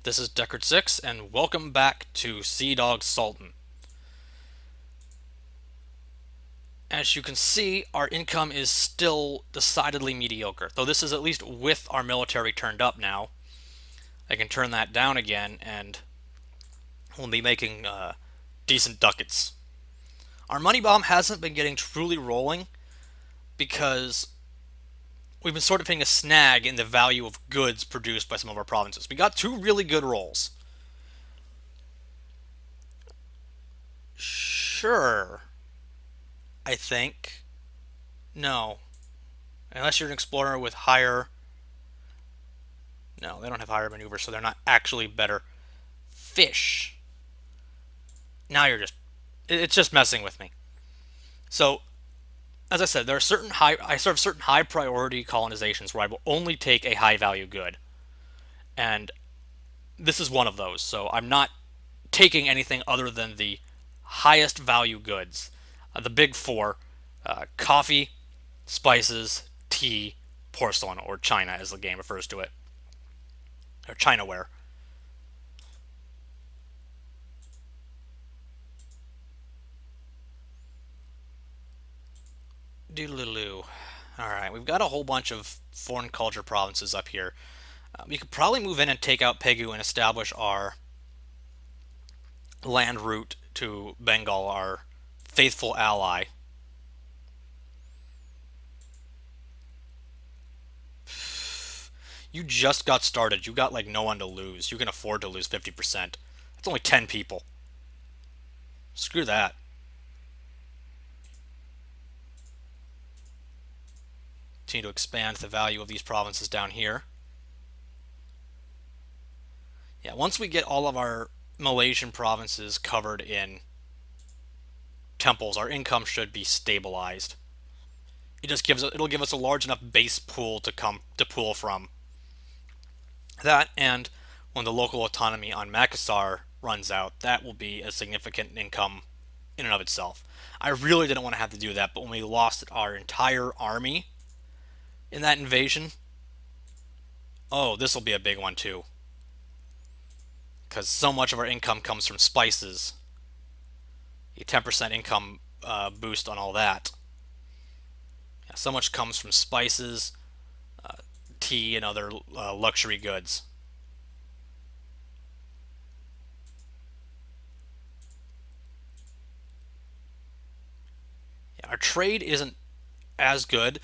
This is Deckard6, and welcome back to Sea Dog Sultan. As you can see, our income is still decidedly mediocre, though this is at least with our military turned up now. I can turn that down again, and we'll be making decent ducats. Our money bomb hasn't been getting truly rolling because we've been sort of hitting a snag in the value of goods produced by some of our provinces. We got two really good rolls. Sure, I think. No. Unless you're an explorer with higher... No, they don't have higher maneuver, so they're not actually better. Fish. Now you're just... It's just messing with me. So, as I said, there are I serve certain high priority colonizations where I will only take a high value good. And this is one of those. So I'm not taking anything other than the highest value goods. The big four: coffee, spices, tea, porcelain, or China as the game refers to it, or Chinaware. Doodaloo. Alright, we've got a whole bunch of foreign culture provinces up here. We could probably move in and take out Pegu and establish our land route to Bengal, our faithful ally. You just got started. You got like no one to lose. You can afford to lose 50%. That's only 10 people. Screw that. Continue to expand the value of these provinces down here. Yeah, once we get all of our Malaysian provinces covered in temples, our income should be stabilized. It'll give us a large enough base pool to pull from. That, and when the local autonomy on Makassar runs out, that will be a significant income in and of itself. I really didn't want to have to do that, but when we lost our entire army in that invasion, oh, this will be a big one too. Because so much of our income comes from spices. A 10% income boost on all that. Yeah, so much comes from spices, tea, and other luxury goods. Yeah, our trade isn't as good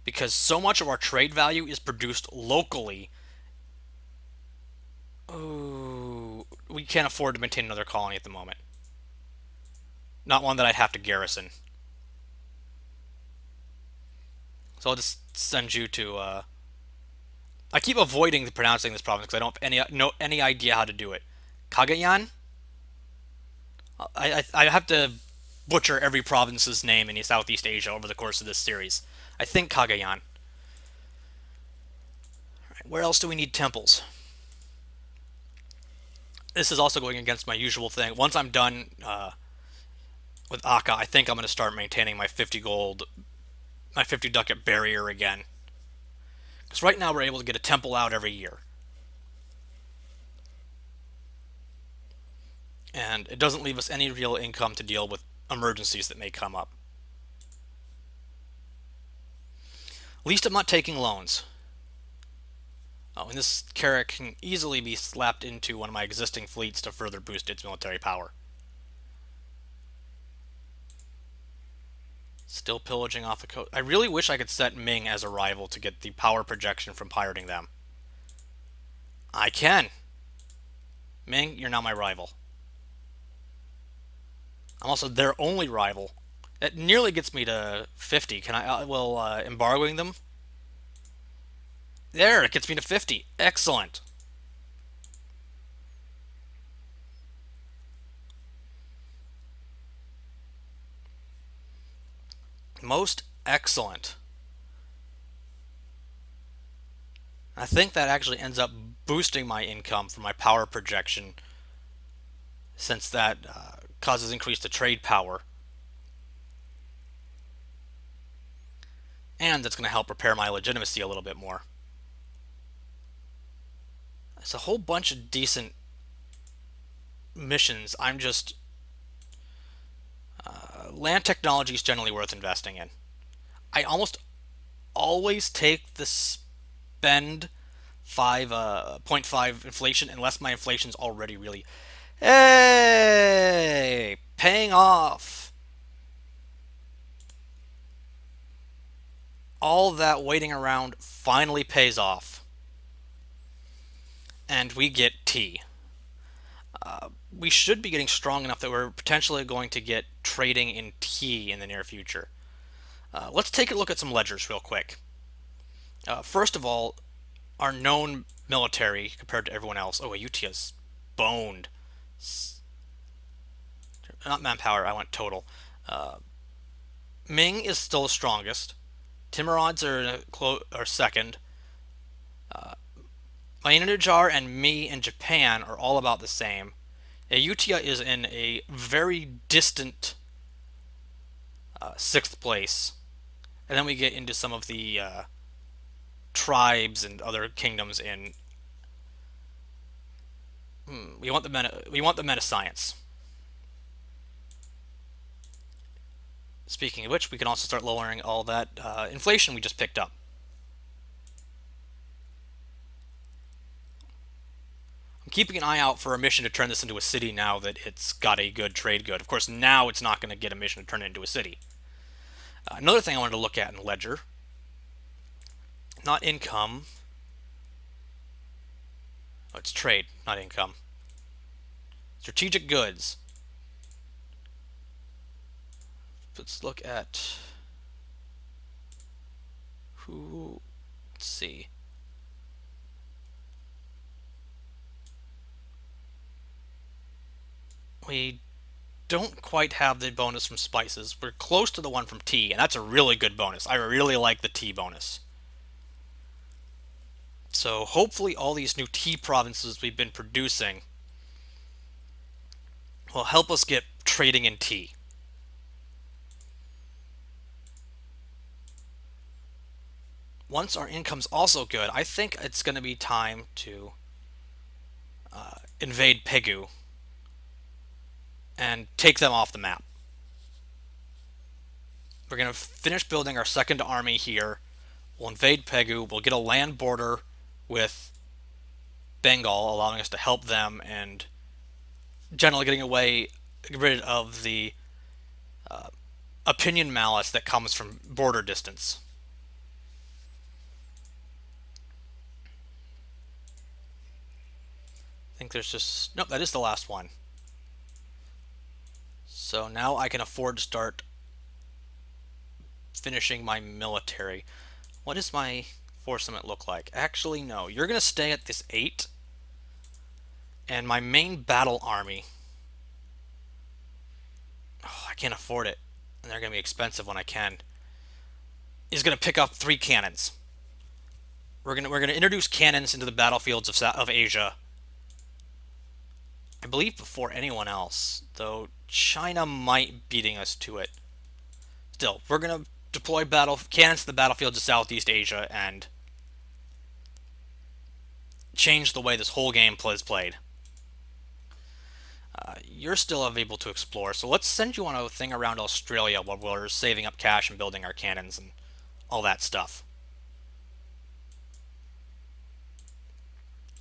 because so much of our trade value is produced locally. Ooh, we can't afford to maintain another colony at the moment. Not one that I'd have to garrison. So I'll just send you to. I keep avoiding pronouncing this province because I don't have any idea how to do it. Cagayan. I have to butcher every province's name in Southeast Asia over the course of this series. I think Cagayan. Right, where else do we need temples? This is also going against my usual thing. Once I'm done with Akka, I think I'm going to start maintaining my 50 gold, my 50 ducat barrier again. Because right now we're able to get a temple out every year. And it doesn't leave us any real income to deal with emergencies that may come up. At least I'm not taking loans. Oh, and this carrot can easily be slapped into one of my existing fleets to further boost its military power. Still pillaging off the coast. I really wish I could set Ming as a rival to get the power projection from pirating them. I can. Ming, you're now my rival. I'm also their only rival. That nearly gets me to 50. Can I, embargoing them? There, it gets me to 50. Excellent. Most excellent. I think that actually ends up boosting my income for my power projection, since that causes increase to trade power. And that's going to help repair my legitimacy a little bit more. It's a whole bunch of decent missions. Land technology is generally worth investing in. I almost always take the spend 5.5 inflation unless my inflation's already really, hey, paying off. All that waiting around finally pays off, and we get tea. We should be getting strong enough that we're potentially going to get trading in tea in the near future. Let's take a look at some ledgers real quick. First of all, our known military compared to everyone else. Oh, Ayutthia's boned. Not manpower, I want total. Ming is still the strongest. Timurids are second. Mainajar and me in Japan are all about the same. Ayutthaya is in a very distant sixth place. And then we get into some of the tribes and other kingdoms in. We want the meta science. Speaking of which, we can also start lowering all that inflation we just picked up. I'm keeping an eye out for a mission to turn this into a city now that it's got a good trade good. Of course, now it's not going to get a mission to turn it into a city. Another thing I wanted to look at in Ledger, not income. Oh, it's trade, not income. Strategic goods. Let's look at who. Let's see. We don't quite have the bonus from spices. We're close to the one from tea, and that's a really good bonus. I really like the tea bonus. So hopefully all these new tea provinces we've been producing will help us get trading in tea. Once our income's also good, I think it's going to be time to invade Pegu and take them off the map. We're going to finish building our second army here. We'll invade Pegu. We'll get a land border with Bengal, allowing us to help them and generally get rid of the opinion malice that comes from border distance. I think there's just... Nope, that is the last one. So now I can afford to start finishing my military. What does my force limit look like? Actually, no. You're going to stay at this 8. And my main battle army... Oh, I can't afford it. And they're going to be expensive when I can. Is going to pick up 3 cannons. We're going to introduce cannons into the battlefields of Asia. I believe before anyone else, though China might beating us to it. Still, we're going to deploy cannons to the battlefields of Southeast Asia and change the way this whole game is played. You're still able to explore, so let's send you on a thing around Australia while we're saving up cash and building our cannons and all that stuff.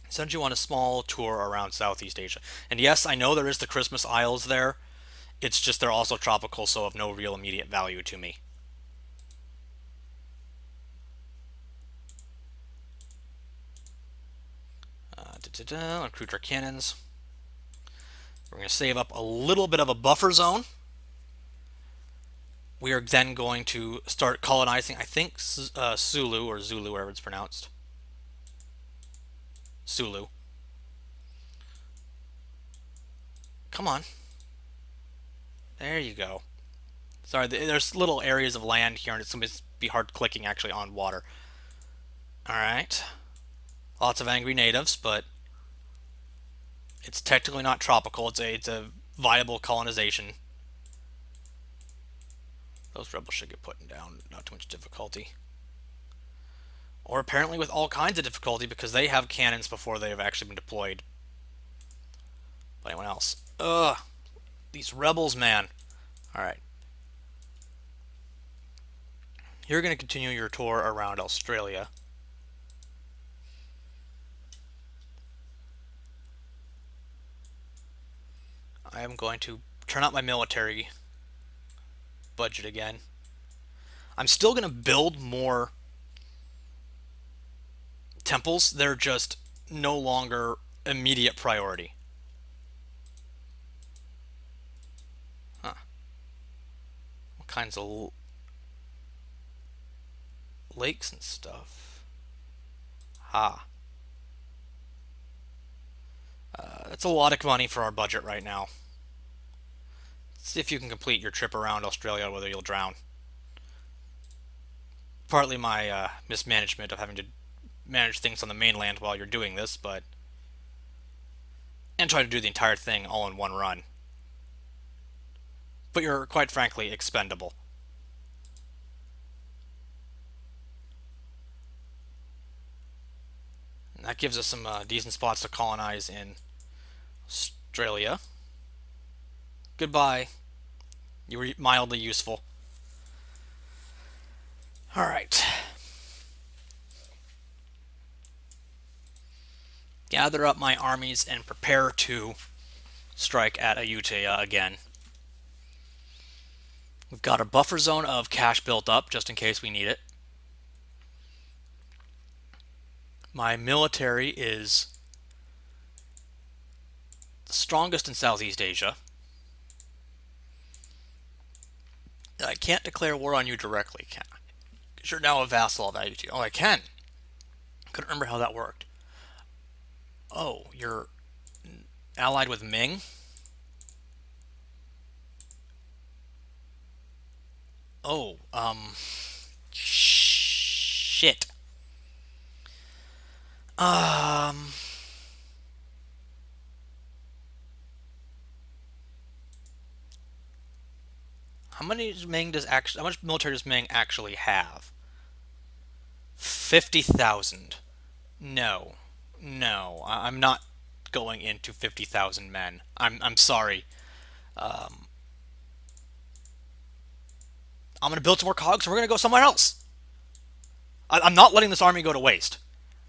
Send you on a small tour around Southeast Asia. And yes, I know there is the Christmas Isles there. It's just they're also tropical, so of no real immediate value to me. Recruit our cannons. We're going to save up a little bit of a buffer zone. We are then going to start colonizing, I think, Sulu, or Zulu, whatever it's pronounced. Sulu. Come on. There you go. Sorry, there's little areas of land here, and it's going to be hard clicking actually on water. Alright. Lots of angry natives, but it's technically not tropical. It's a viable colonization. Those rebels should get put down. Not too much difficulty. Or apparently with all kinds of difficulty because they have cannons before they have actually been deployed by anyone else. Ugh, these rebels, man. Alright, you're going to continue your tour around Australia. I am going to turn out my military budget again. I'm still going to build more temples. They're just no longer immediate priority. Huh. What kinds of lakes and stuff? Ha. That's a lot of money for our budget right now. See if you can complete your trip around Australia, whether you'll drown. Partly my mismanagement of having to manage things on the mainland while you're doing this, but. And try to do the entire thing all in one run. But you're, quite frankly, expendable. And that gives us some decent spots to colonize in Australia. Goodbye. You were mildly useful. Alright. Gather up my armies and prepare to strike at Ayutthaya again. We've got a buffer zone of cash built up just in case we need it. My military is the strongest in Southeast Asia. I can't declare war on you directly, can I? Because you're now a vassal of Ayutthaya. Oh, I can. Couldn't remember how that worked. Oh, you're allied with Ming? Oh, shit. Um, how much military does Ming actually have? 50,000. No. No, I'm not going into 50,000 men. I'm sorry. Um, I'm going to build some more cogs and we're going to go somewhere else. I'm not letting this army go to waste.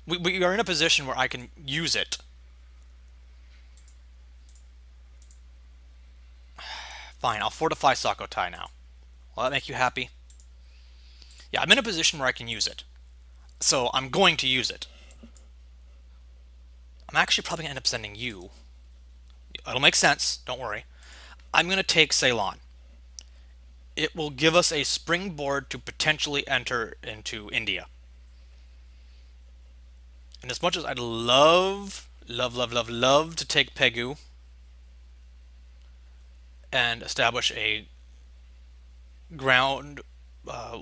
We are in a position where I can use it. Fine, I'll fortify Sukhothai now. Will that make you happy? Yeah, I'm in a position where I can use it. So I'm going to use it. I'm actually probably going to end up sending you. It'll make sense, don't worry. I'm going to take Ceylon. It will give us a springboard to potentially enter into India. And as much as I'd love to take Pegu and establish a ground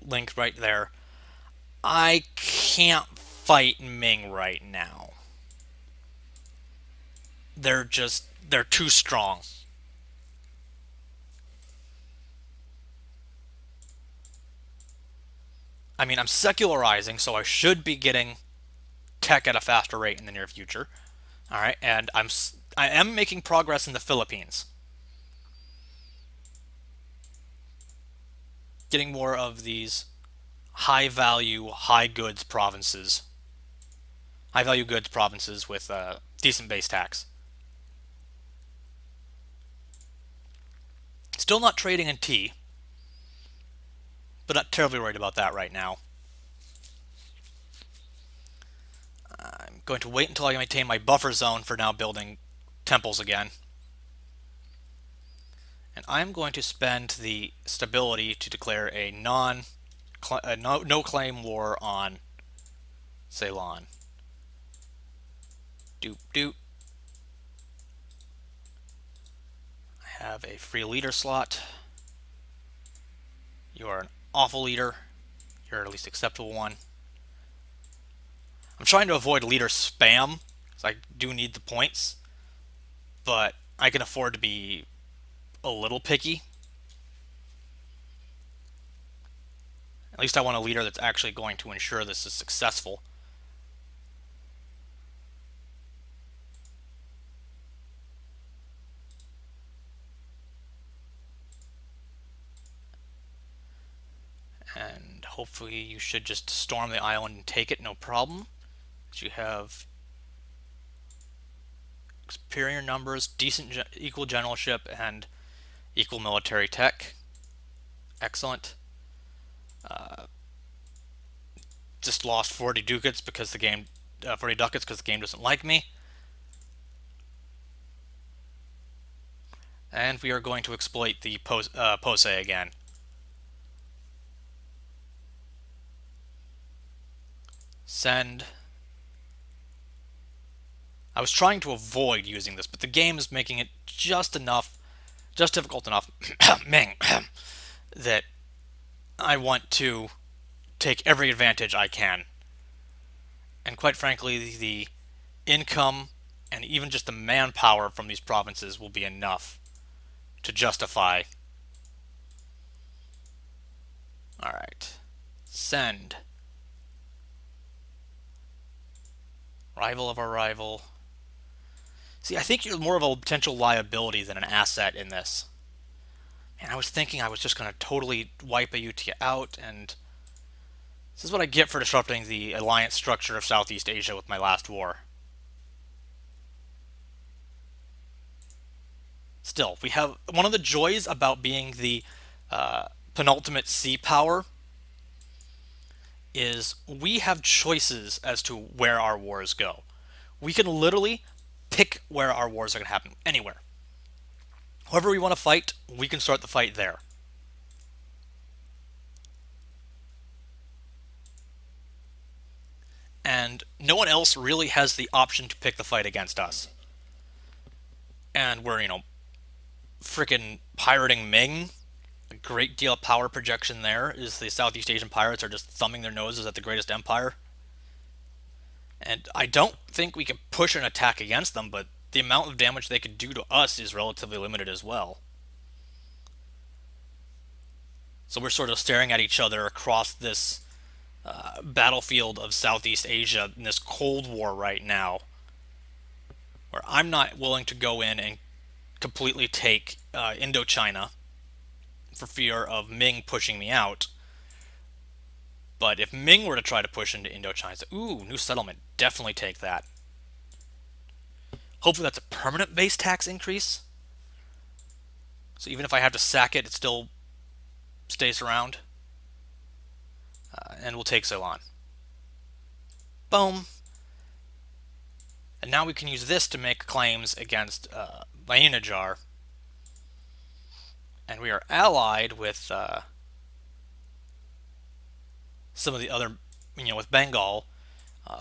link right there, I can't fight Ming right now. They're too strong. I mean, I'm secularizing, so I should be getting tech at a faster rate in the near future. All right, and I am making progress in the Philippines, getting more of these high value, high value goods provinces with decent base tax. Still not trading in tea, but not terribly worried about that right now. I'm going to wait until I maintain my buffer zone for now building temples again. And I'm going to spend the stability to declare a no claim war on Ceylon. Doop doop. I have a free leader slot. You are an awful leader. You're at least acceptable one. I'm trying to avoid leader spam, because I do need the points, but I can afford to be a little picky. At least I want a leader that's actually going to ensure this is successful. And hopefully you should just storm the island and take it, no problem. You have superior numbers, decent, equal generalship, and equal military tech. Excellent. Just lost 40 ducats because the game, 40 ducats because the game doesn't like me. And we are going to exploit the Pose again. Send. I was trying to avoid using this, but the game is making it just difficult enough, Ming, that I want to take every advantage I can. And quite frankly, the income and even just the manpower from these provinces will be enough to justify. Alright. Send. Rival of our rival. See, I think you're more of a potential liability than an asset in this. Man, I was thinking I was just going to totally wipe a UT out, and this is what I get for disrupting the alliance structure of Southeast Asia with my last war. Still, we have one of the joys about being the penultimate sea power is we have choices as to where our wars go. We can literally pick where our wars are going to happen, anywhere. Whoever we want to fight, we can start the fight there. And no one else really has the option to pick the fight against us. And we're, freaking pirating Ming. A great deal of power projection there is the Southeast Asian pirates are just thumbing their noses at the greatest empire. And I don't think we can push an attack against them, but the amount of damage they could do to us is relatively limited as well. So we're sort of staring at each other across this battlefield of Southeast Asia in this Cold War right now, where I'm not willing to go in and completely take Indochina for fear of Ming pushing me out. But if Ming were to try to push into Indochina, ooh, new settlement, definitely take that. Hopefully that's a permanent base tax increase. So even if I have to sack it, it still stays around. And we'll take Sultan. Boom. And now we can use this to make claims against Vainajar. And we are allied with some of the other, with Bengal.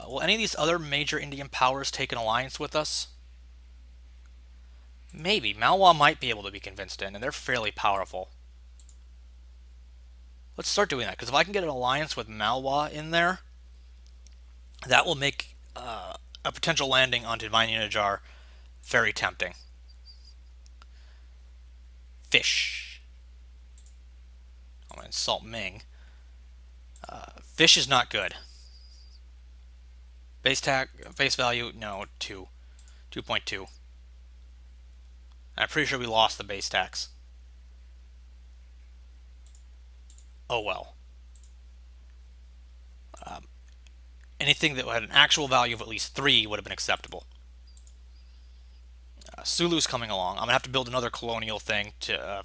Will any of these other major Indian powers take an alliance with us? Maybe. Malwa might be able to be convinced in, and they're fairly powerful. Let's start doing that, because if I can get an alliance with Malwa in there, that will make a potential landing onto Vainajar very tempting. Fish. I'm going to insult Ming. Fish is not good. Base value, no, 2. 2.2. I'm pretty sure we lost the base tax. Oh well. Anything that had an actual value of at least 3 would have been acceptable. Sulu's coming along. I'm going to have to build another colonial thing to...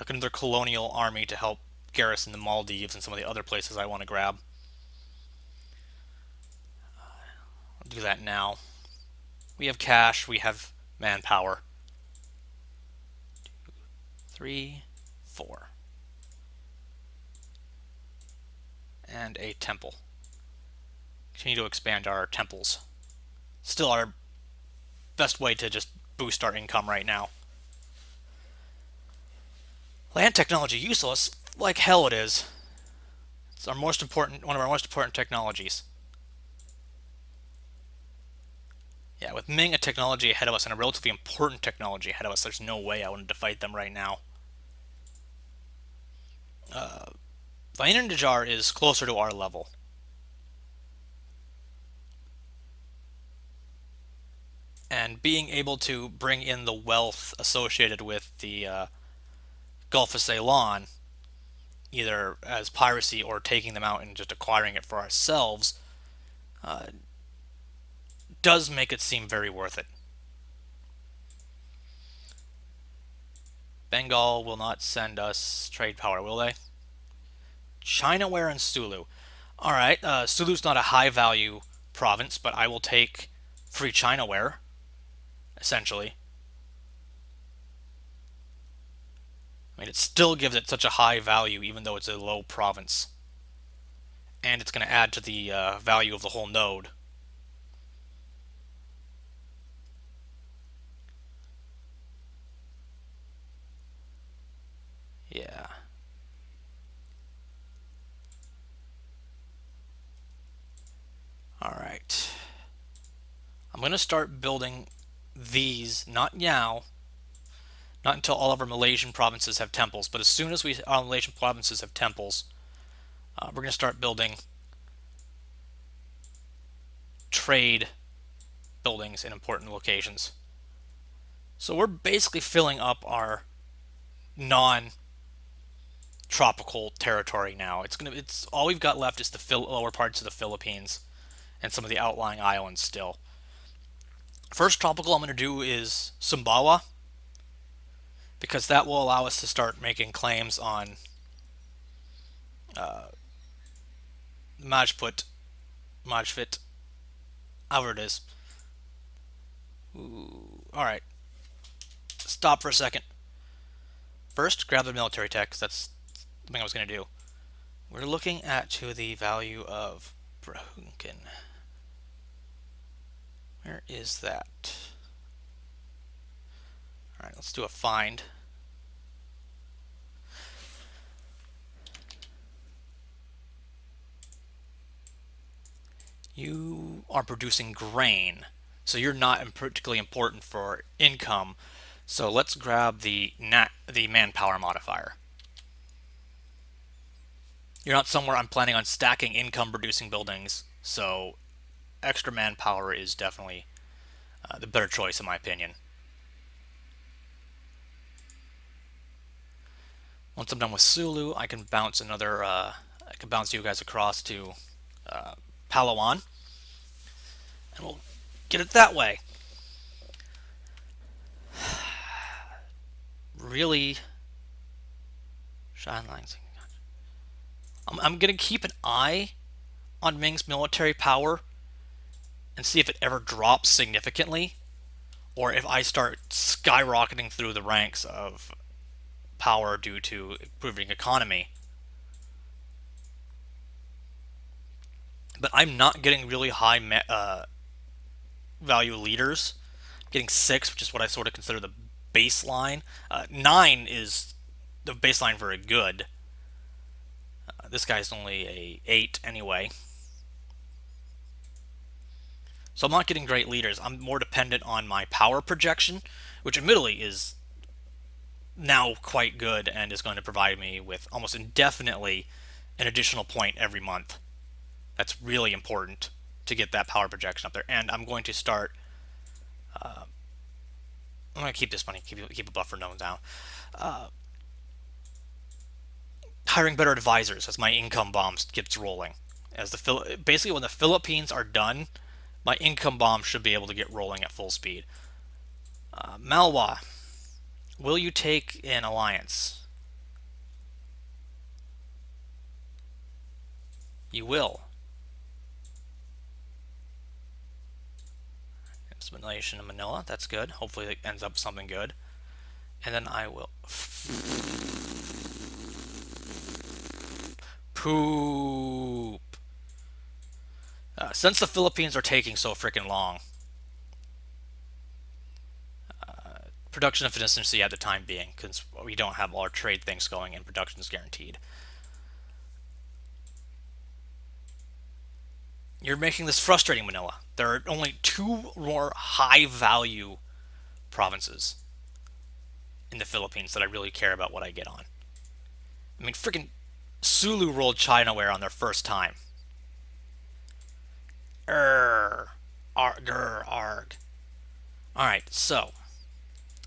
another colonial army to help garrison the Maldives and some of the other places I want to grab. I'll do that now. We have cash, we have manpower. 2, 3, 4. And a temple. Continue to expand our temples. Still our best way to just boost our income right now. Land technology useless? Like hell it is. It's one of our most important technologies. Yeah, with Ming a technology ahead of us and a relatively important technology ahead of us, there's no way I wanted to fight them right now. Vainandajar is closer to our level. And being able to bring in the wealth associated with the Gulf of Ceylon, either as piracy or taking them out and just acquiring it for ourselves, uh, does make it seem very worth it. Bengal will not send us trade power, will they? Chinaware and Sulu. Alright, Sulu's not a high value province, but I will take free Chinaware, essentially. I mean, it still gives it such a high value, even though it's a low province. And it's going to add to the value of the whole node. Yeah. Alright. I'm going to start building these, not now, not until all of our Malaysian provinces have temples, but as soon as our Malaysian provinces have temples, we're going to start building trade buildings in important locations. So we're basically filling up our non-tropical territory now. It's all we've got left is the lower parts of the Philippines and some of the outlying islands still. First tropical I'm going to do is Sumbawa, because that will allow us to start making claims on Majput, Majfit, however it is. Ooh, all right, stop for a second. First, grab the military tech, because that's the thing I was going to do. We're looking at to the value of Brahunkin. Where is that? All right, let's do a find. You are producing grain, so you're not particularly important for income. So let's grab the manpower modifier. You're not somewhere I'm planning on stacking income producing buildings, so extra manpower is definitely the better choice in my opinion. Once I'm done with Sulu, I can bounce you guys across to Palawan, and we'll get it that way. Really, I'm gonna keep an eye on Ming's military power and see if it ever drops significantly, or if I start skyrocketing through the ranks of power due to improving economy. But I'm not getting really high value leaders. I'm getting 6, which is what I sort of consider the baseline. 9 is the baseline for a good. This guy's only a 8 anyway. So I'm not getting great leaders. I'm more dependent on my power projection, which admittedly is now quite good and is going to provide me with almost indefinitely an additional point every month. That's really important to get that power projection up there. And I'm going to start. I'm going to keep this money, keep a buffer node down. Hiring better advisors as my income bombs gets rolling. Basically when the Philippines are done, my income bomb should be able to get rolling at full speed. Malwa, will you take an alliance? You will. Nation in Manila, that's good. Hopefully it ends up something good. And then I will poop. Since the Philippines are taking so freaking long, production efficiency at the time being, because we don't have all our trade things going and production is guaranteed. You're making this frustrating, Manila. There are only 2 more high value provinces in the Philippines that I really care about what I get on. I mean, freaking Sulu ruled Chinaware on their first time. Arg, arg. Alright, so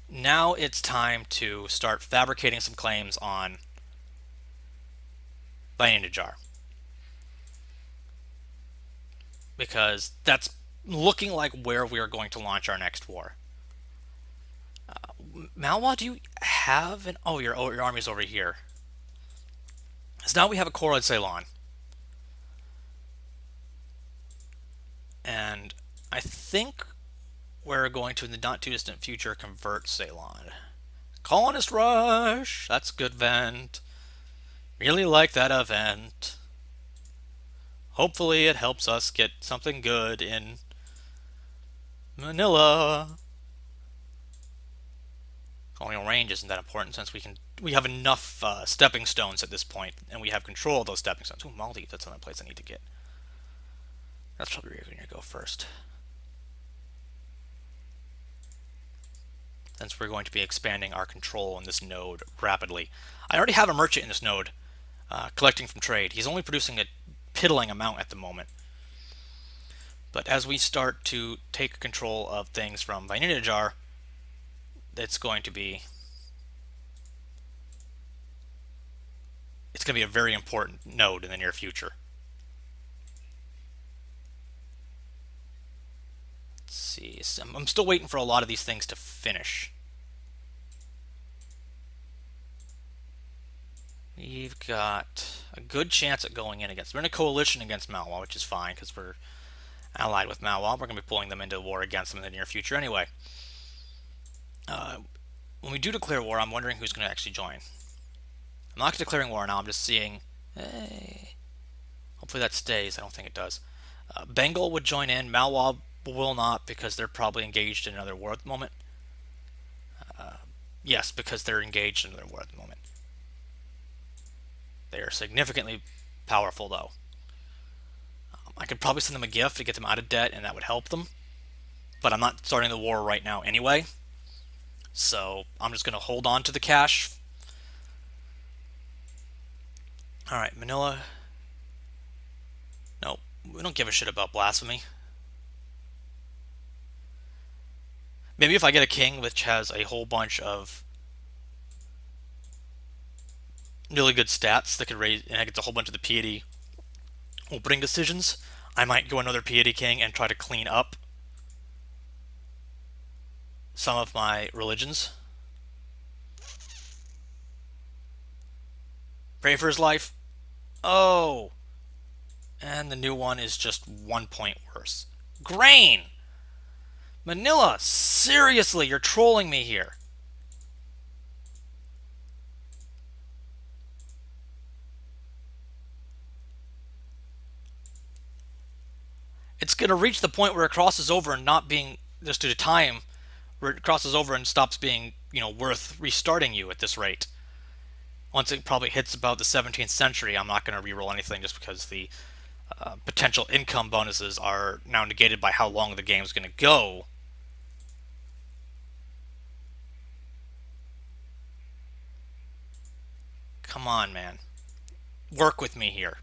now it's time to start fabricating some claims on Vainajar. Because that's looking like where we are going to launch our next war. Malwa, do you have an... your army's over here. So now we have a Korad Ceylon. And I think we're going to, in the not too distant future, convert Ceylon. Colonist Rush! That's a good event. Really like that event. Hopefully it helps us get something good in Manila. Colonial range isn't that important since we have enough stepping stones at this point, and we have control of those stepping stones. Ooh, Maldives, that's another place I need to get. That's probably where you're going to go first. Since we're going to be expanding our control in this node rapidly. I already have a merchant in this node, collecting from trade. He's only producing a piddling amount at the moment. But as we start to take control of things from Vainajar, it's going to be a very important node in the near future. Let's see. So I'm still waiting for a lot of these things to finish. We've got a good chance at going in against... We're in a coalition against Malwa, which is fine because we're allied with Malwa. We're going to be pulling them into war against them in the near future anyway. When we do declare war, I'm wondering who's going to actually join. I'm not declaring war now. I'm just seeing... Hey, hopefully that stays. I don't think it does. Bengal would join in. Malwa will not because they're probably engaged in another war at the moment. Yes, because they're engaged in another war at the moment. They are significantly powerful, though. I could probably send them a gift to get them out of debt, and that would help them. But I'm not starting the war right now anyway. So I'm just going to hold on to the cash. Alright, Manila. No, we don't give a shit about blasphemy. Maybe if I get a king which has a whole bunch of really good stats that could raise, and I get a whole bunch of the piety opening decisions, I might go another piety king and try to clean up some of my religions. Pray for his life. Oh. And the new one is just 1 point worse. Grain! Manila, seriously, you're trolling me here. It's going to reach the point where it crosses over and not being, just due to time, where it crosses over and stops being, worth restarting you at this rate. Once it probably hits about the 17th century, I'm not going to reroll anything just because the potential income bonuses are now negated by how long the game's going to go. Come on, man. Work with me here.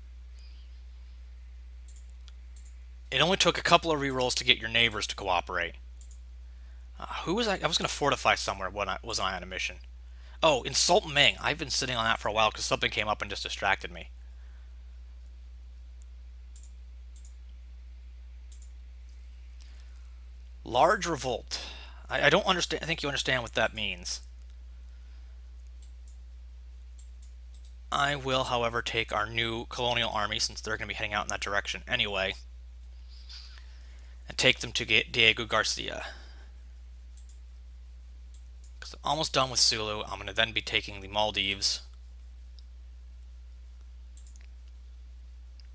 It only took a couple of rerolls to get your neighbors to cooperate. Who was I? I was going to fortify somewhere when I was on a mission. Oh, in Sultan Ming. I've been sitting on that for a while because something came up and just distracted me. Large revolt. I don't understand. I think you understand what that means. I will, however, take our new colonial army, since they're going to be heading out in that direction anyway, and take them to Diego Garcia. Because I'm almost done with Sulu. I'm going to then be taking the Maldives.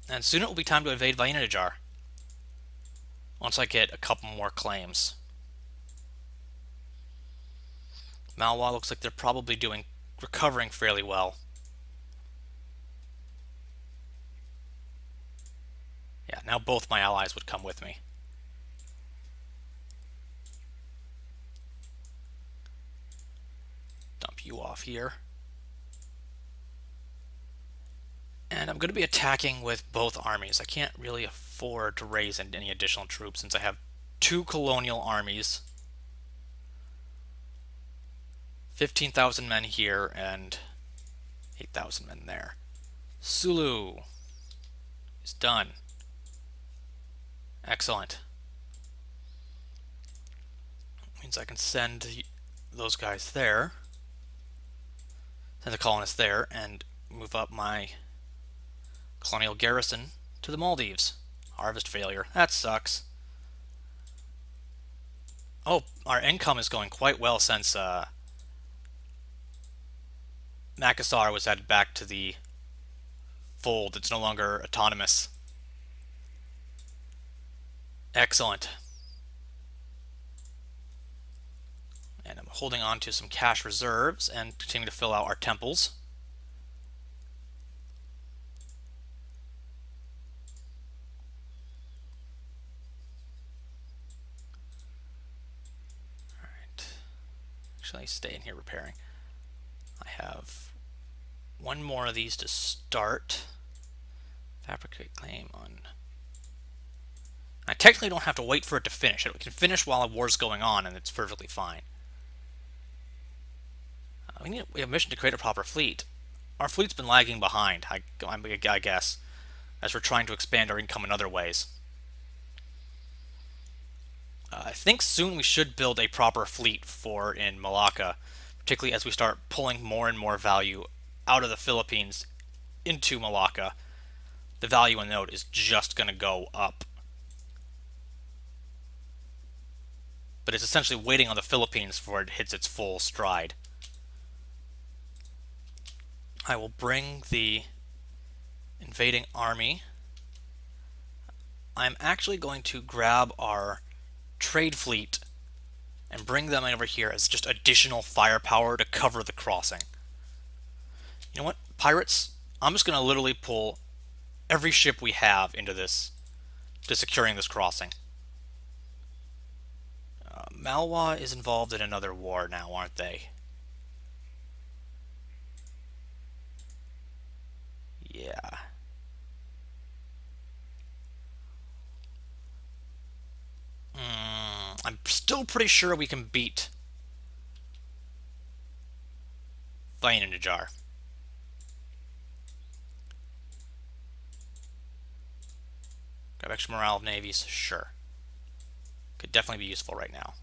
And soon it will be time to invade Vainajar. Once I get a couple more claims. Malwa looks like they're probably recovering fairly well. Yeah, now both my allies would come with me. Dump you off here. I'm going to be attacking with both armies. I can't really afford to raise any additional troops since I have two colonial armies, 15,000 men here and 8,000 men there. Sulu is done. Excellent. Means I can send those guys there, send the colonists there, and move up my colonial garrison to the Maldives. Harvest failure. That sucks. Oh, our income is going quite well since Makassar was added back to the fold. It's no longer autonomous. Excellent. And I'm holding on to some cash reserves and continuing to fill out our temples. Alright. Actually, stay in here repairing. I have one more of these to start. Fabricate claim on. I technically don't have to wait for it to finish. It can finish while a war's going on, and it's perfectly fine. We have a mission to create a proper fleet. Our fleet's been lagging behind, I guess, as we're trying to expand our income in other ways. I think soon we should build a proper fleet in Malacca, particularly as we start pulling more and more value out of the Philippines into Malacca. The value in the node is just going to go up. But it's essentially waiting on the Philippines before it hits its full stride. I will bring the invading army. I'm actually going to grab our trade fleet and bring them over here as just additional firepower to cover the crossing. You know what, pirates? I'm just going to literally pull every ship we have into this, to securing this crossing. Malwa is involved in another war now, aren't they? Yeah. I'm still pretty sure we can beat Bain Najar. Grab extra morale of navies? Sure. Could definitely be useful right now.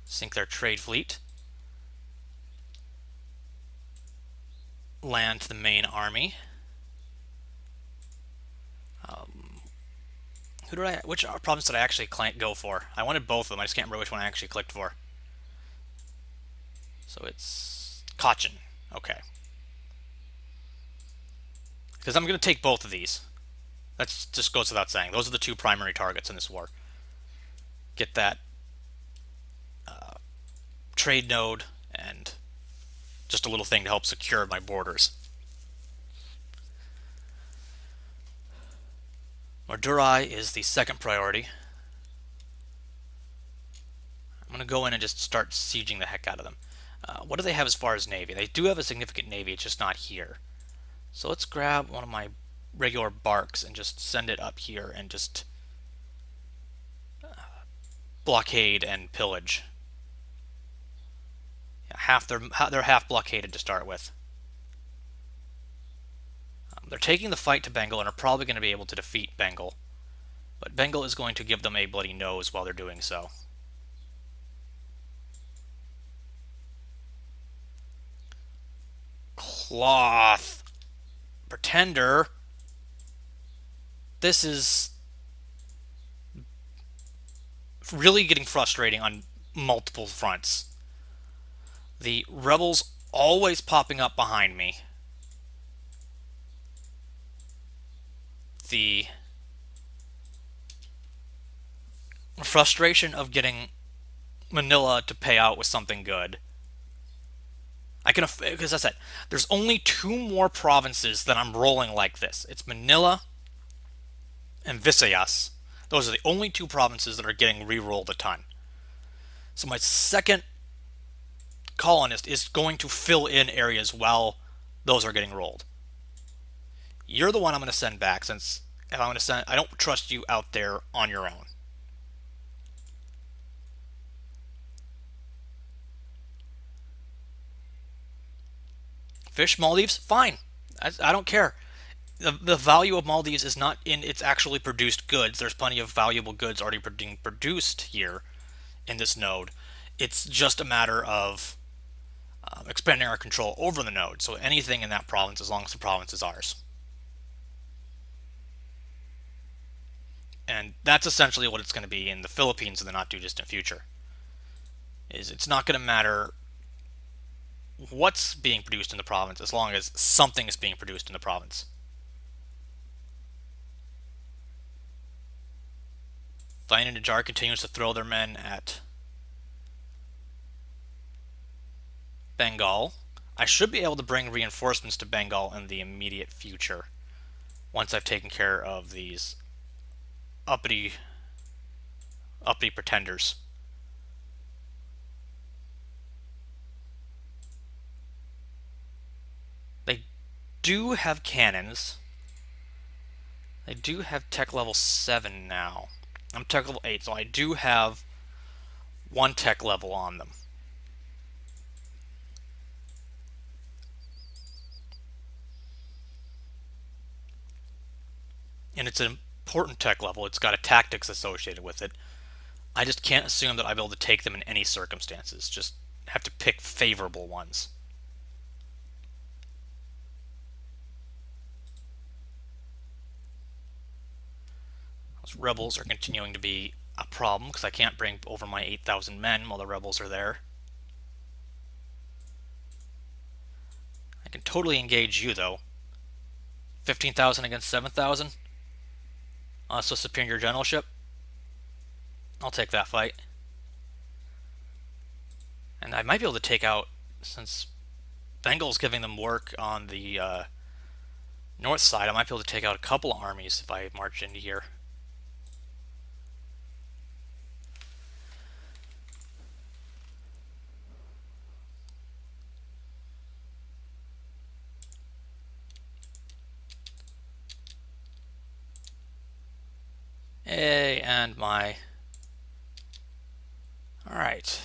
Sink their trade fleet. Land the main army. Which province did I actually go for? I wanted both of them. I just can't remember which one I actually clicked for. So it's Cochin. Okay. Because I'm going to take both of these. That just goes without saying. Those are the two primary targets in this war. Get that trade node and just a little thing to help secure my borders. Madurai is the second priority. I'm going to go in and just start sieging the heck out of them. What do they have as far as navy? They do have a significant navy, it's just not here. So let's grab one of my regular barks and just send it up here and just blockade and pillage. Yeah, they're half blockaded to start with. They're taking the fight to Bengal and are probably going to be able to defeat Bengal. But Bengal is going to give them a bloody nose while they're doing so. Cloth. Pretender. This is really getting frustrating on multiple fronts. The rebels always popping up behind me. The frustration of getting Manila to pay out with something good. Because I said, there's only two more provinces that I'm rolling like this. It's Manila and Visayas. Those are the only two provinces that are getting re-rolled a ton. So my second colonist is going to fill in areas while those are getting rolled. You're the one I'm going to send back, since if I'm going to send, I don't trust you out there on your own. Fish Maldives, fine. I don't care. The value of Maldives is not in its actually produced goods. There's plenty of valuable goods already being produced here in this node. It's just a matter of expanding our control over the node. So anything in that province, as long as the province is ours. And that's essentially what it's going to be in the Philippines in the not too distant future. Is it's not going to matter what's being produced in the province as long as something is being produced in the province. Fine and Najar continues to throw their men at Bengal. I should be able to bring reinforcements to Bengal in the immediate future once I've taken care of these uppity pretenders. They do have cannons. They do have tech level 7 now. I'm tech level 8, so I do have one tech level on them. And it's an important tech level. It's got a tactics associated with it. I just can't assume that I'll be able to take them in any circumstances. Just have to pick favorable ones. Those rebels are continuing to be a problem because I can't bring over my 8,000 men while the rebels are there. I can totally engage you though. 15,000 against 7,000. So superior generalship. I'll take that fight. And I might be able to take out, since Bengal's giving them work on the north side, I might be able to take out a couple of armies if I march into here. Hey, and my... Alright.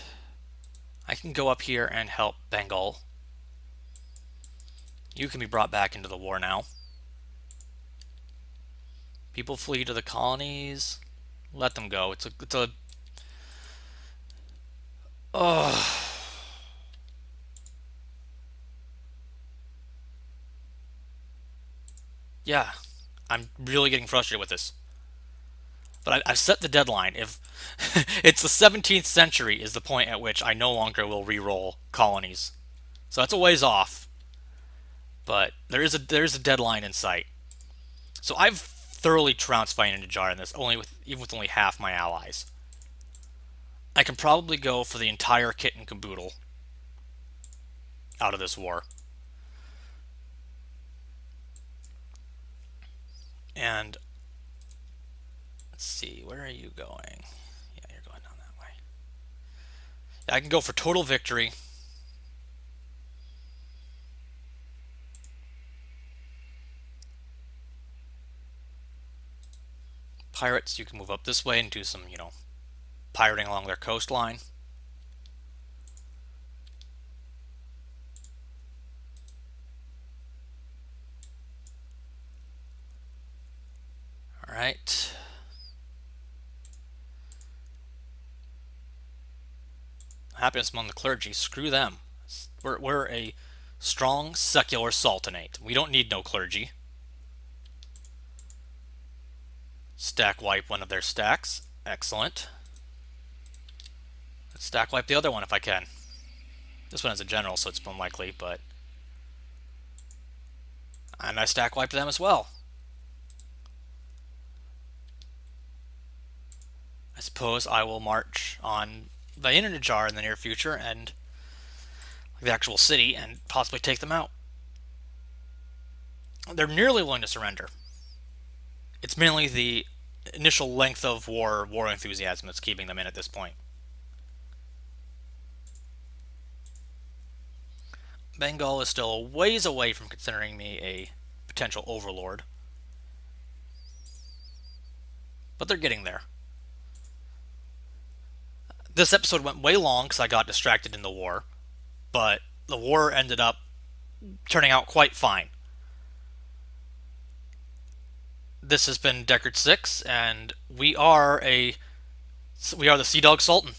I can go up here and help Bengal. You can be brought back into the war now. People flee to the colonies. Let them go. It's a... Oh. Yeah. I'm really getting frustrated with this. But I've set the deadline. If it's the 17th century is the point at which I no longer will re-roll colonies. So that's a ways off. But there's a deadline in sight. So I've thoroughly trounced Fine and Najar in this, even with only half my allies. I can probably go for the entire kit and caboodle out of this war. And let's see, where are you going? Yeah, you're going down that way. Yeah, I can go for total victory. Pirates, you can move up this way and do some, pirating along their coastline. Alright. Happiness among the clergy, screw them. We're a strong secular sultanate. We don't need no clergy. Stack wipe one of their stacks. Excellent. Let's stack wipe the other one if I can. This one is a general, so it's unlikely, but... And I stack wipe them as well. I suppose I will march on Vainajar in the near future and the actual city and possibly take them out. They're nearly willing to surrender. It's mainly the initial length of war enthusiasm that's keeping them in at this point. Bengal is still a ways away from considering me a potential overlord. But they're getting there. This episode went way long because I got distracted in the war, but the war ended up turning out quite fine. This has been Deckard 6, and we are the Sea Dog Sultan.